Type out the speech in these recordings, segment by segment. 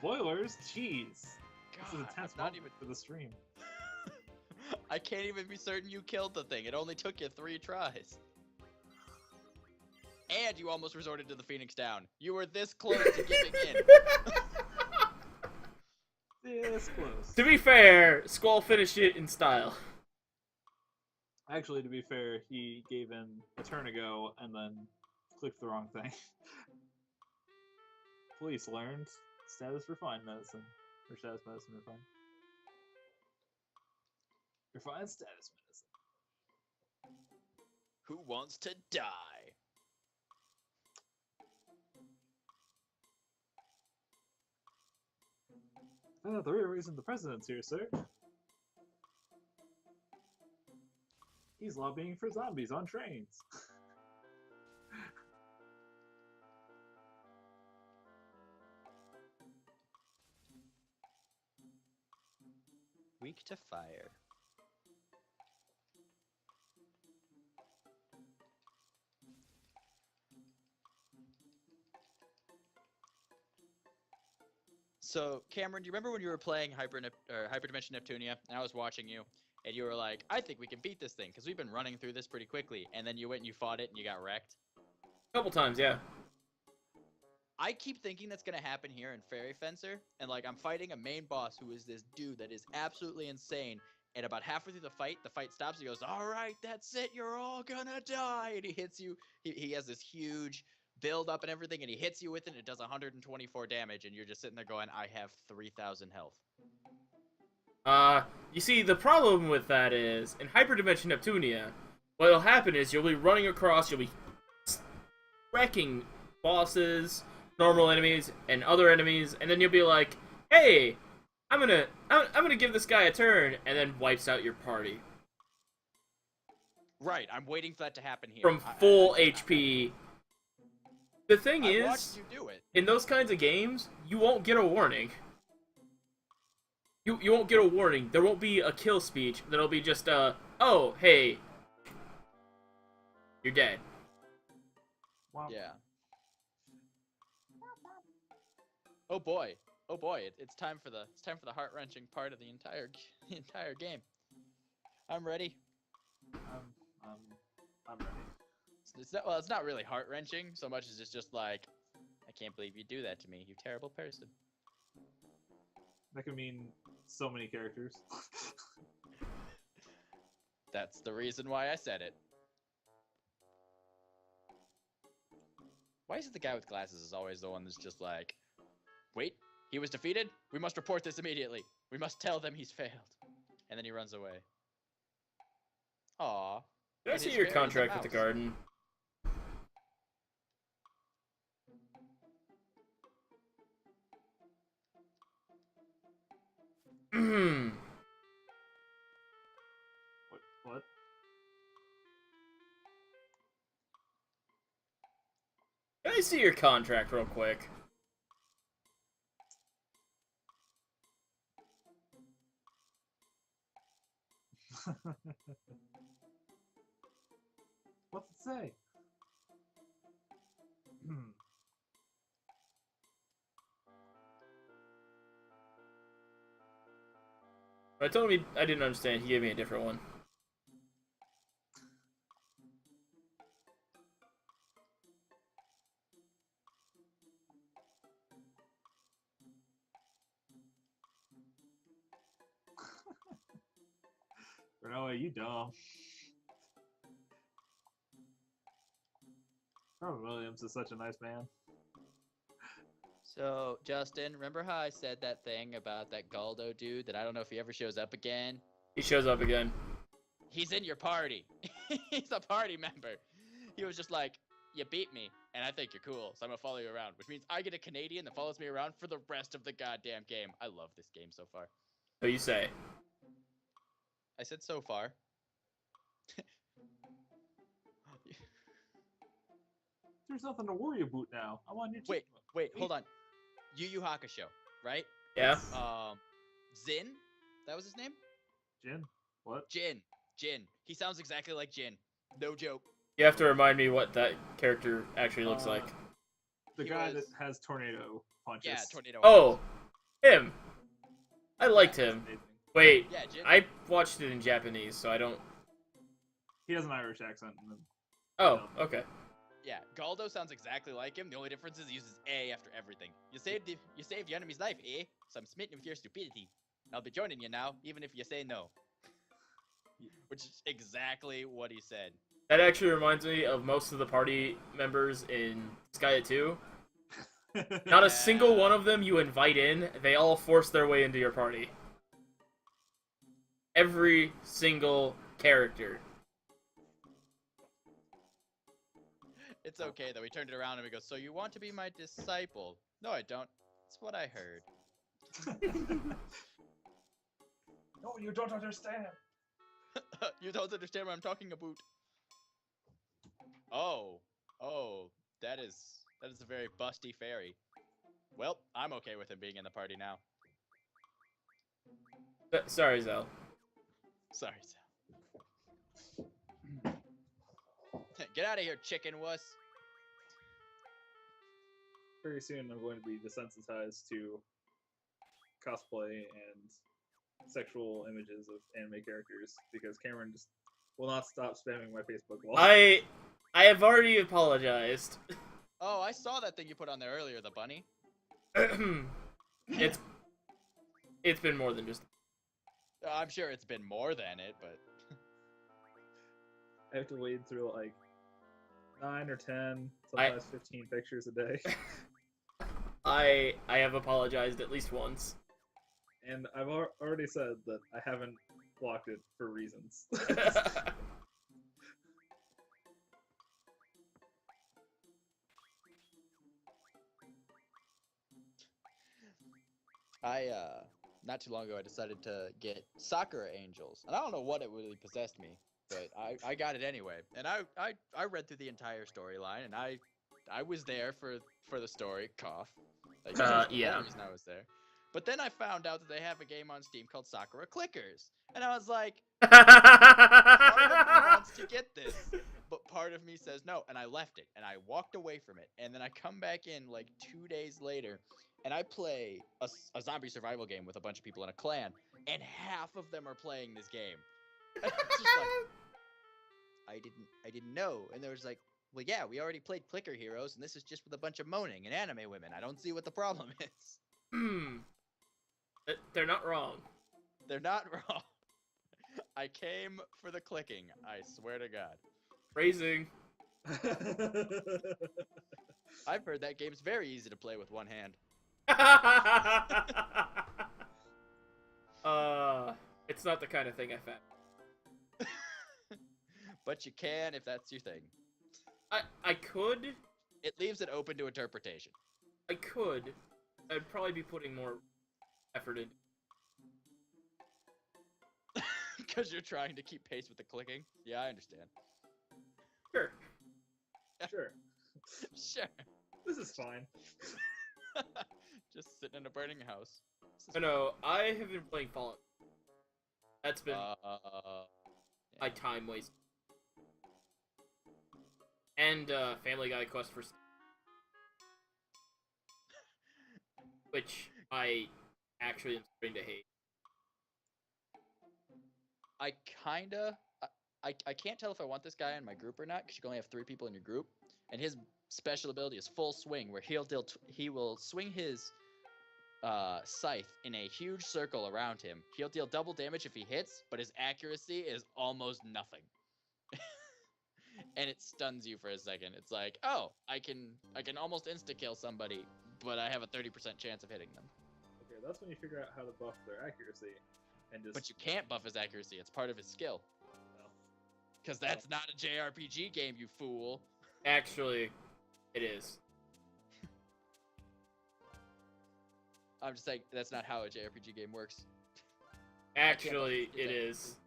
Spoilers? Jeez. This is God, a tense I'm not moment even. for the stream. I can't even be certain you killed the thing. It only took you 3 tries. And you almost resorted to the Phoenix Down. You were this close to giving in. This close. To be fair, Squall finished it in style. Actually, to be fair, he gave in a turn ago and then clicked the wrong thing. Police learned status refined medicine. Or status medicine refined. Refined status medicine. Who wants to die? The real reason the president's here, sir. He's lobbying for zombies on trains. Weak to fire. So, Cameron, do you remember when you were playing Hyperdimension Neptunia, and I was watching you, and you were like, I think we can beat this thing, because we've been running through this pretty quickly, and then you went and you fought it, and you got wrecked? A couple times, yeah. I keep thinking that's going to happen here in Fairy Fencer, and, like, I'm fighting a main boss who is this dude that is absolutely insane, and about halfway through the fight stops, he goes, alright, that's it, you're all gonna die, and he hits you, he has this huge build up and everything, and he hits you with it, and it does 124 damage, and you're just sitting there going, I have 3,000 health. You see, the problem with that is, in Hyperdimension Neptunia, what'll happen is you'll be running across, you'll be wrecking bosses, normal enemies, and other enemies, and then you'll be like, hey, I'm gonna give this guy a turn, and then wipes out your party. Right, I'm waiting for that to happen here. From full HP. The thing I is, watched you do it. in those kinds of games, you won't get a warning. You won't get a warning. There won't be a kill speech. There'll be just oh, hey, you're dead. Wow. Yeah. Oh boy, it's time for the heart-wrenching part of the entire game. I'm ready. I'm ready. It's not really heart-wrenching so much as it's just like, I can't believe you do that to me, you terrible person. That could mean so many characters. That's the reason why I said it. Why is it the guy with glasses is always the one that's just like, wait, he was defeated? We must report this immediately. We must tell them he's failed. And then he runs away. Aww. Did I It see is your very the contract with the mouse. garden? What? Can I see your contract real quick? What's it say? I told him I didn't understand. He gave me a different one. Renoa, you dumb. Robin Williams is such a nice man. So, Justin, remember how I said that thing about that Galdo dude that I don't know if he ever shows up again? He shows up again. He's in your party. He's a party member. He was just like, you beat me, and I think you're cool, so I'm gonna follow you around, which means I get a Canadian that follows me around for the rest of the goddamn game. I love this game so far. So you say. I said so far. There's nothing to worry about now. I'm on your team. Wait, hold on. Yu Yu Hakusho, right? Yeah? Zin? That was his name? Jin? What? Jin. He sounds exactly like Jin. No joke. You have to remind me what that character actually looks like. The He guy was- that has tornado punches. Yeah, tornado. Oh! Him. I liked That's him. amazing. Wait, Yeah, Jin. I watched it in Japanese, so I don't. He has an Irish accent. And then, Oh, okay. Yeah, Galdo sounds exactly like him. The only difference is he uses A after everything. You saved your enemy's life, eh? So I'm smitten with your stupidity. I'll be joining you now, even if you say no. Which is exactly what he said. That actually reminds me of most of the party members in Skya 2. Not a single one of them you invite in. They all force their way into your party. Every single character. It's okay though. He turned it around and he goes, "So you want to be my disciple?" No, I don't. That's what I heard. No, you don't understand. You don't understand what I'm talking about. Oh, that is a very busty fairy. Well, I'm okay with him being in the party now. Sorry, Zell. Sorry, Sal. Get out of here, chicken wuss. Very soon, I'm going to be desensitized to cosplay and sexual images of anime characters because Cameron just will not stop spamming my Facebook wall. I have already apologized. Oh, I saw that thing you put on there earlier, the bunny. it's been more than just. I'm sure it's been more than it, but I have to wade through like 9 or 10, sometimes 15 pictures a day. I have apologized at least once. And I've already said that I haven't blocked it for reasons. not too long ago I decided to get Sakura Angels. And I don't know what it really possessed me, but I got it anyway. And I read through the entire storyline and I was there for the story, cough. Like, that's the yeah. whole reason I was there. But then I found out that they have a game on Steam called Sakura Clickers. And I was like, part of me wants to get this, but part of me says no, and I left it, and I walked away from it, and then I come back in like 2 days later, and I play a zombie survival game with a bunch of people in a clan, and half of them are playing this game. And I was just like, I didn't know, and there was like, well, yeah, we already played Clicker Heroes, and this is just with a bunch of moaning and anime women. I don't see what the problem is. They're not wrong. They're not wrong. I came for the clicking, I swear to God. Phrasing. I've heard that game's very easy to play with one hand. It's not the kind of thing I found. But you can if that's your thing. I could. It leaves it open to interpretation. I could. I'd probably be putting more effort in. Because you're trying to keep pace with the clicking? Yeah, I understand. Sure. Sure. Sure. This is fine. Just sitting in a burning house. I know. I have been playing Fallout. That's been my time waste. And Family Guy Quest for which I actually am starting to hate. I can't tell if I want this guy in my group or not, because you can only have 3 people in your group. And his special ability is Full Swing, where he will swing his scythe in a huge circle around him. He'll deal double damage if he hits, but his accuracy is almost nothing. And it stuns you for a second. It's like, oh, I can almost insta-kill somebody, but I have a 30% chance of hitting them. Okay, that's when you figure out how to buff their accuracy. And just... But you can't buff his accuracy. It's part of his skill. Because that's not a JRPG game, you fool. Actually, it is. I'm just saying, that's not how a JRPG game works. Actually, it is.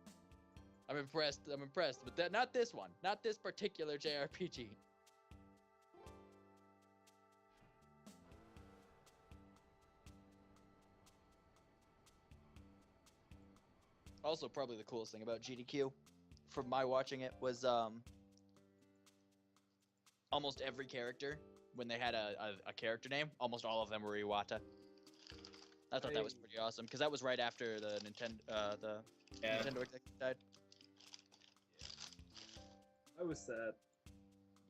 I'm impressed, but not this one. Not this particular JRPG. Also, probably the coolest thing about GDQ, from my watching it, was almost every character, when they had a character name, almost all of them were Iwata. I thought that was pretty awesome because that was right after the Yeah. Nintendo executive died. I was sad.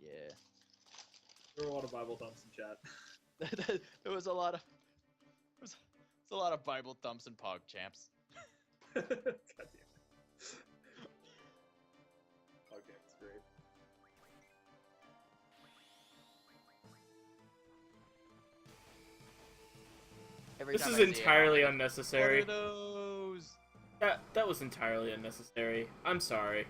Yeah. There were a lot of Bible thumps in chat. There was a lot of Bible thumps and Pog champs. God damn it. Okay, it's great. Every This time is I see it, entirely I'm like, unnecessary. What are those? That was entirely unnecessary. I'm sorry.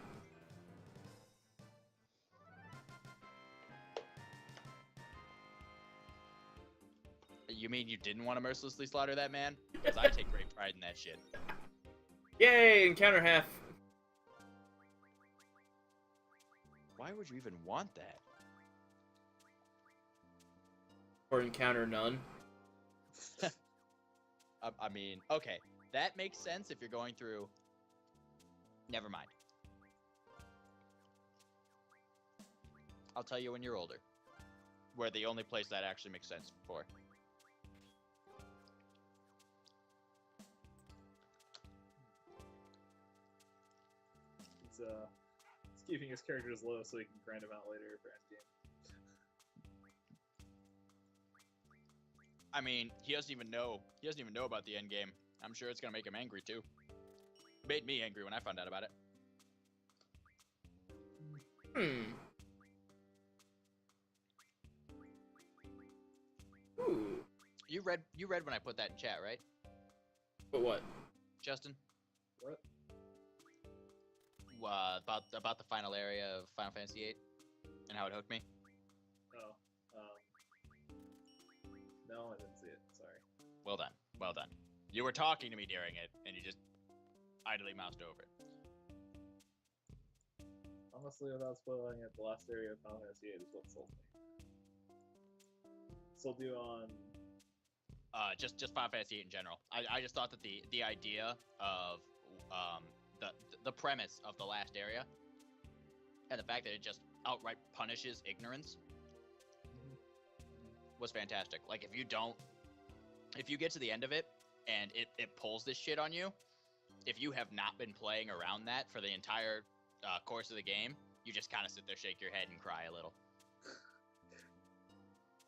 You mean you didn't want to mercilessly slaughter that man? Because I take great pride in that shit. Yay! Encounter half. Why would you even want that? Or encounter none. I mean, okay, that makes sense if you're going through. Never mind. I'll tell you when you're older. Where the only place that actually makes sense for. It's keeping his characters low so he can grind them out later for endgame. I mean, he doesn't even know. He doesn't even know about the end game. I'm sure it's gonna make him angry too. Made me angry when I found out about it. Ooh. You read when I put that in chat, right, But what? Justin? What? About the final area of Final Fantasy VIII and how it hooked me. Oh. No, I didn't see it. Sorry. Well done. Well done. You were talking to me during it, and you just idly moused over it. Honestly, without spoiling it, the last area of Final Fantasy VIII is what sold me. Sold you on. Just Final Fantasy VIII in general. I just thought that the idea of the premise of the last area and the fact that it just outright punishes ignorance was fantastic. Like if you get to the end of it and it pulls this shit on you, if you have not been playing around that for the entire course of the game, you just kind of sit there, shake your head, and cry a little.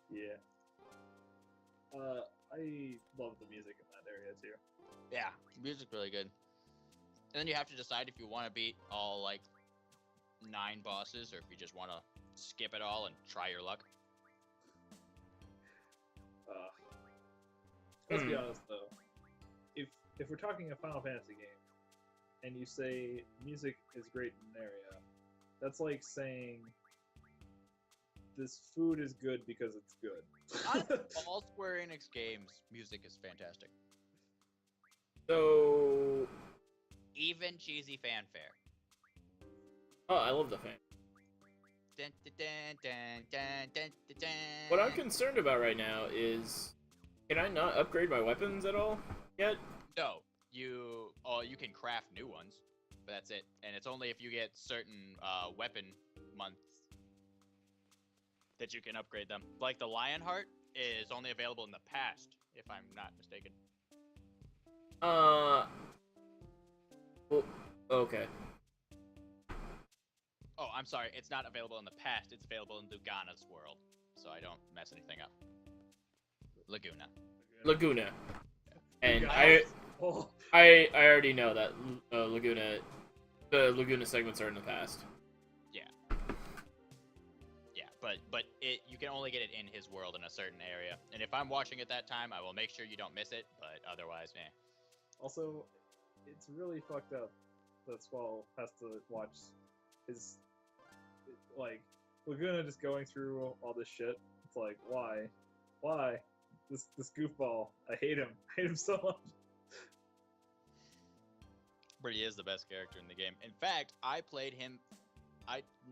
Yeah. I love the music in that area too. Yeah, music's really good. And then you have to decide if you want to beat all like 9 bosses or if you just want to skip it all and try your luck. Let's be honest though. If we're talking a Final Fantasy game, and you say music is great in an area, that's like saying this food is good because it's good. On all Square Enix games, music is fantastic. So. Even cheesy fanfare. Oh, I love the fan. Dun, dun, dun, dun, dun, dun, dun, dun. What I'm concerned about right now is, can I not upgrade my weapons at all yet? No, you can craft new ones, but that's it. And it's only if you get certain weapon months that you can upgrade them. Like the Lionheart is only available in the past, if I'm not mistaken. Well, okay. Oh, I'm sorry. It's not available in the past. It's available in Lugana's world, so I don't mess anything up. Laguna. Laguna. And Laguna. I already know that the Laguna segments are in the past. Yeah, but you can only get it in his world in a certain area. And if I'm watching at that time, I will make sure you don't miss it, but otherwise, meh. Also, it's really fucked up that Squall has to watch his, like, Laguna just going through all this shit. It's like, why? Why? This goofball. I hate him. I hate him so much. But he is the best character in the game. In fact, I played him,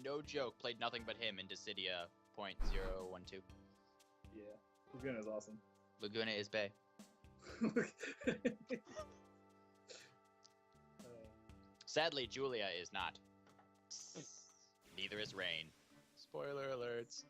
no joke, played nothing but him in Dissidia .012. Yeah, Laguna is awesome. Laguna is bae. Sadly, Julia is not. Neither is Rain. Spoiler alerts.